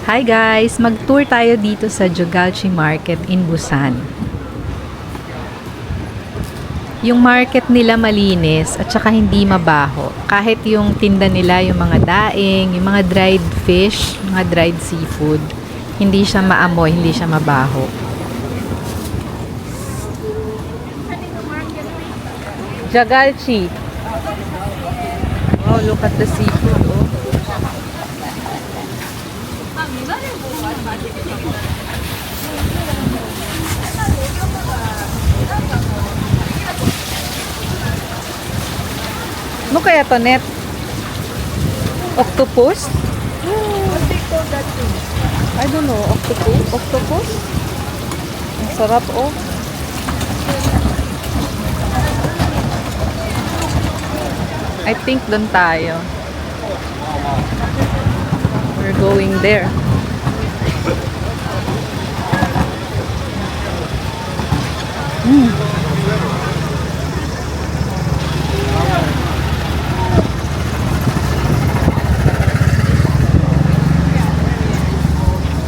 Hi guys! Mag-tour tayo dito sa Jagalchi Market in Busan. Yung market nila malinis at saka hindi mabaho. Kahit yung tinda nila, yung mga daing, yung mga dried fish, mga dried seafood, hindi siya maamoy, hindi siya mabaho. Jagalchi. Oh, look at the seafood. Oh. Ano kaya to, Net? Octopus? What they call that thing? I don't know. Octopus? Octopus? Ang sarap, oh. I think doon tayo. We're going there.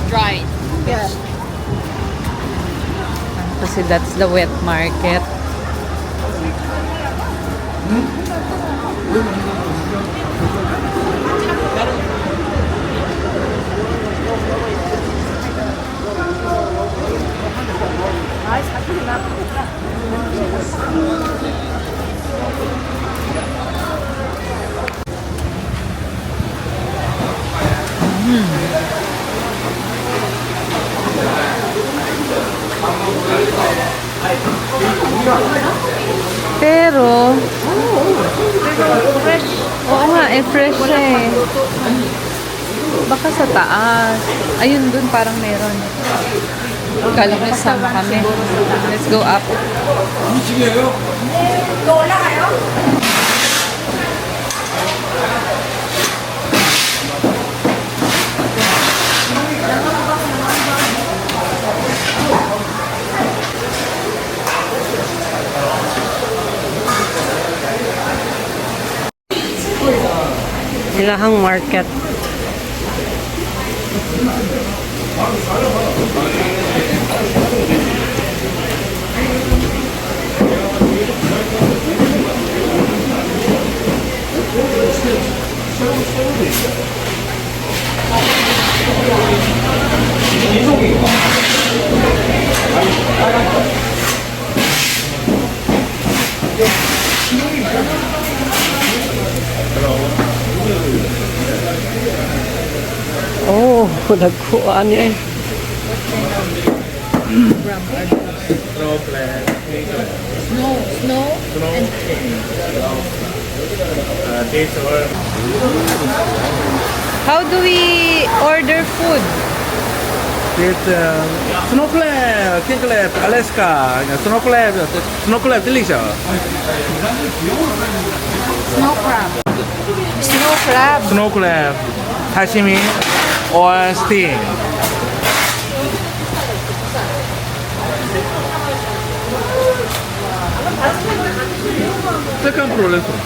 Dry. Yeah. Kasi that's the wet market. Pero, Fresh. oo nga, fresh siya eh. Baka sa taas. Ayun, dun parang meron. Kala ko sama kami. Let's go up. Ilahang market. Oh, nagkuhaan niya eh. Snow? How do we order food? Snow crab, king crab, Alaska, snow crab delicious. Snow crab. Snow crab. Snow crab, sashimi or steam. Second floor restaurant.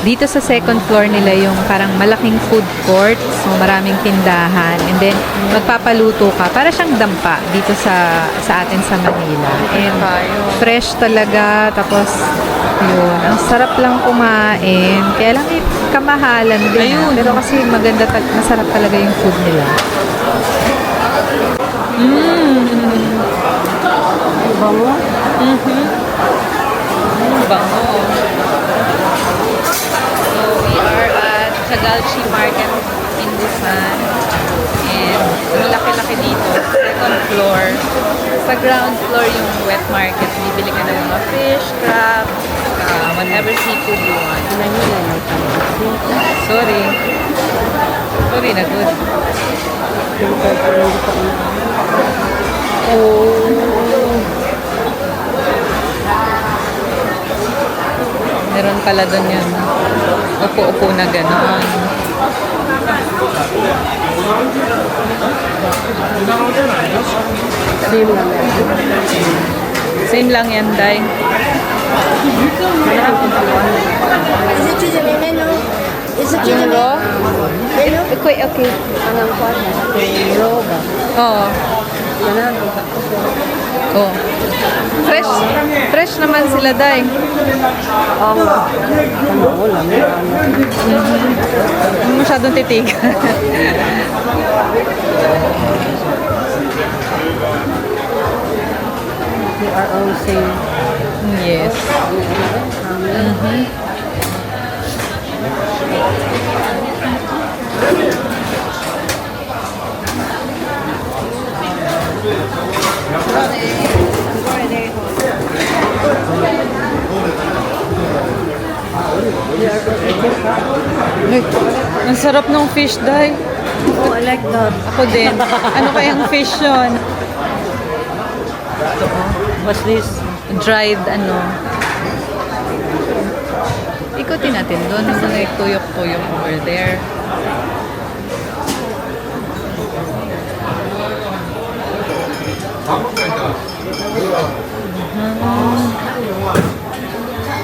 Dito sa second floor nila yung parang malaking food court. So maraming tindahan. And then magpapaluto ka. Para siyang dampa dito sa atin sa Manila. And fresh talaga. Tapos yun. Ang sarap lang kumain. Kaya lang kamahalan din. Ayun. Pero kasi maganda, masarap talaga yung food nila. Bango. Bango. Jagalchi Market in Busan. And ang laki-laki dito. Second floor. Sa ground floor yung wet market. Bibili ka ng mga fish, crab, whatever seafood you want. Sorry. Sorry na good. Meron pala doon yun. Upo-upo na gano'n. Same lang yan. Same lang yan, Day. Is it choosing menu? Is it choosing Yung raw? menu? Okay, okay. Anong kwan? Roll ba? Oo. Yan na. Oh. Fresh. Fresh naman sila, Day. Ang ano, ulam. Hindi masyadong titig. They are all same. Yes. Ay, ang sarap ng fish, Day. Oh, I like that. Ako din. Ano kayang fish yun? What's this? Dried, ano. Ikutin natin doon. May tuyok-tuyok over there.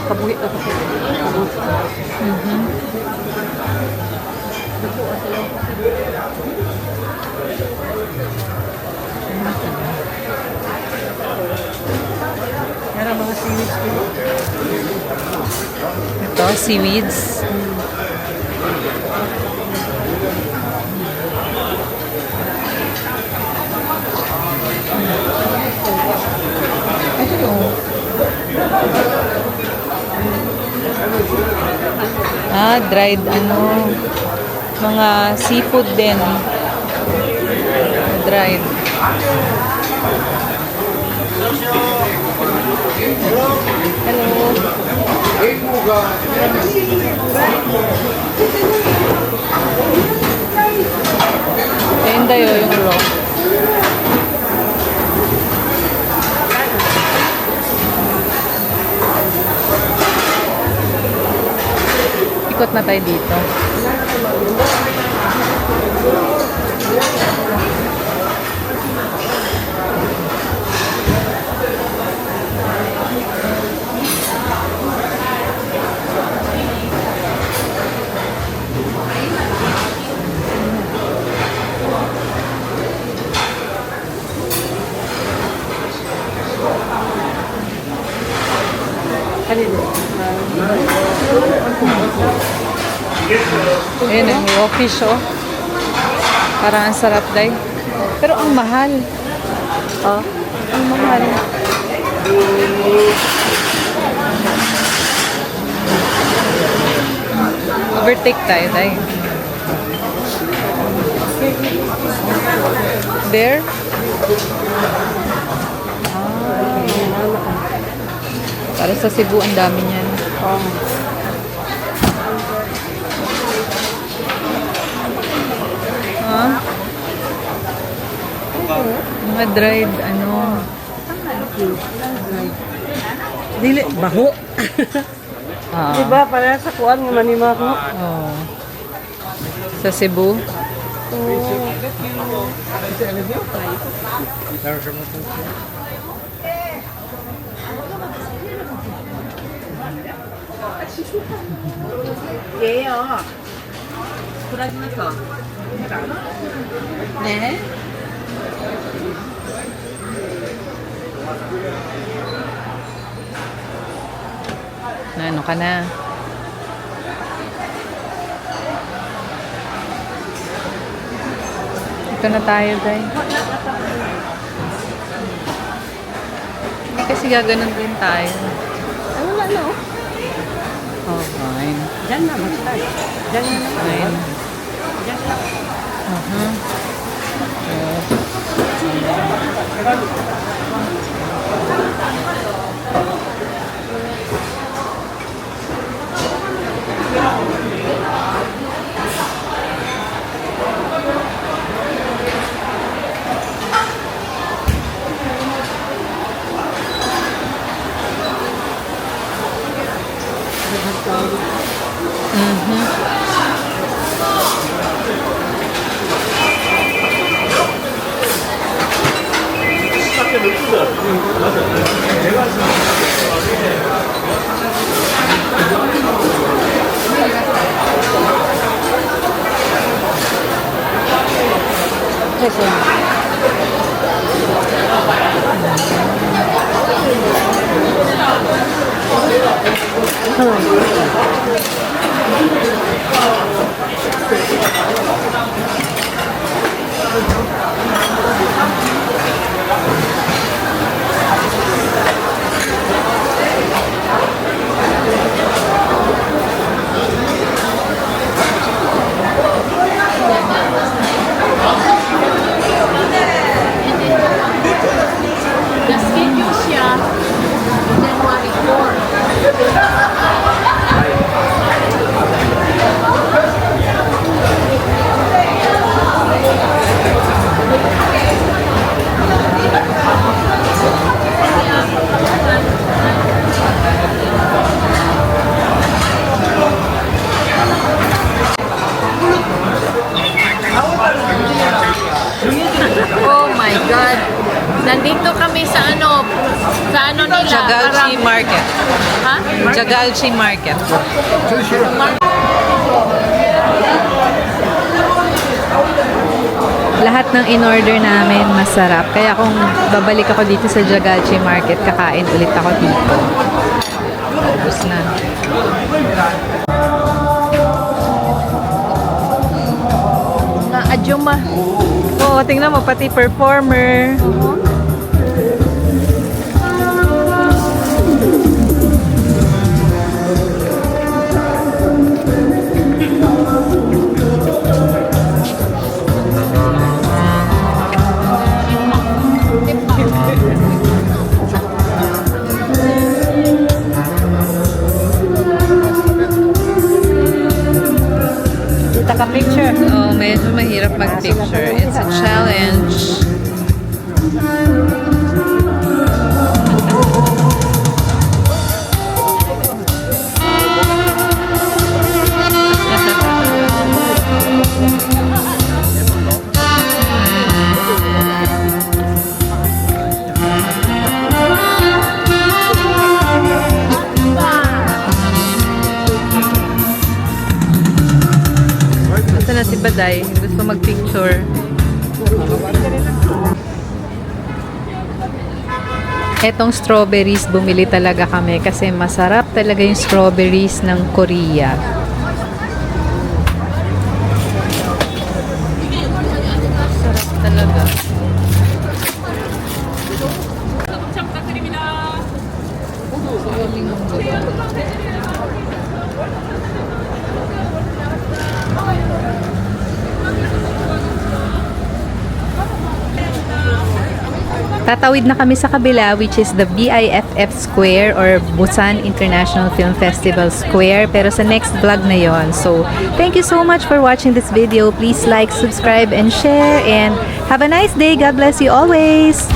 Kabuhi na kasi. Yan ang mga seaweeds ko. Ito, seaweeds. Ito. Dried ano. Mga seafood din. Dried. Hello. Ayun tayo yung raw. Ikot na tayo dito. Ayan ang raw fish, oh. Parang ang sarap, Day. Pero ang mahal. Oh, Ang mahal. Overtake tayo, Day. There? Para sa Cebu, ang dami niyan. Mga dried, ano. dili, baho. Diba, para sa kuan nga manima ko. Oh. Sa Cebu. Ne? Na ano ka na? Ito na tayo, guys. Hindi kasi gaganon din tayo. Ano na, no? Oh, fine. Diyan na, basta. Diyan na naman. Fine. Diyan na. Oh my God! Nandito kami sa ano nila? Jagalchi Market. Ha? Jagalchi Market. Lahat ng in-order namin masarap. Kaya kung babalik ako dito sa Jagalchi Market, kakain ulit ako dito. Ubus na. Adjuma. Oo, tingnan mo, pati performer. Taka-picture. Oh, medyo mahirap mag-picture. It's a challenge. Ito na si Baday. Gusto mag-picture. Etong strawberries, bumili talaga kami kasi masarap talaga yung strawberries ng Korea. Sarap talaga. Tatawid na kami sa kabila, which is the BIFF Square or Busan International Film Festival Square. Pero sa next vlog na yon. So, thank you so much for watching this video. Please like, subscribe, and share. And have a nice day. God bless you always.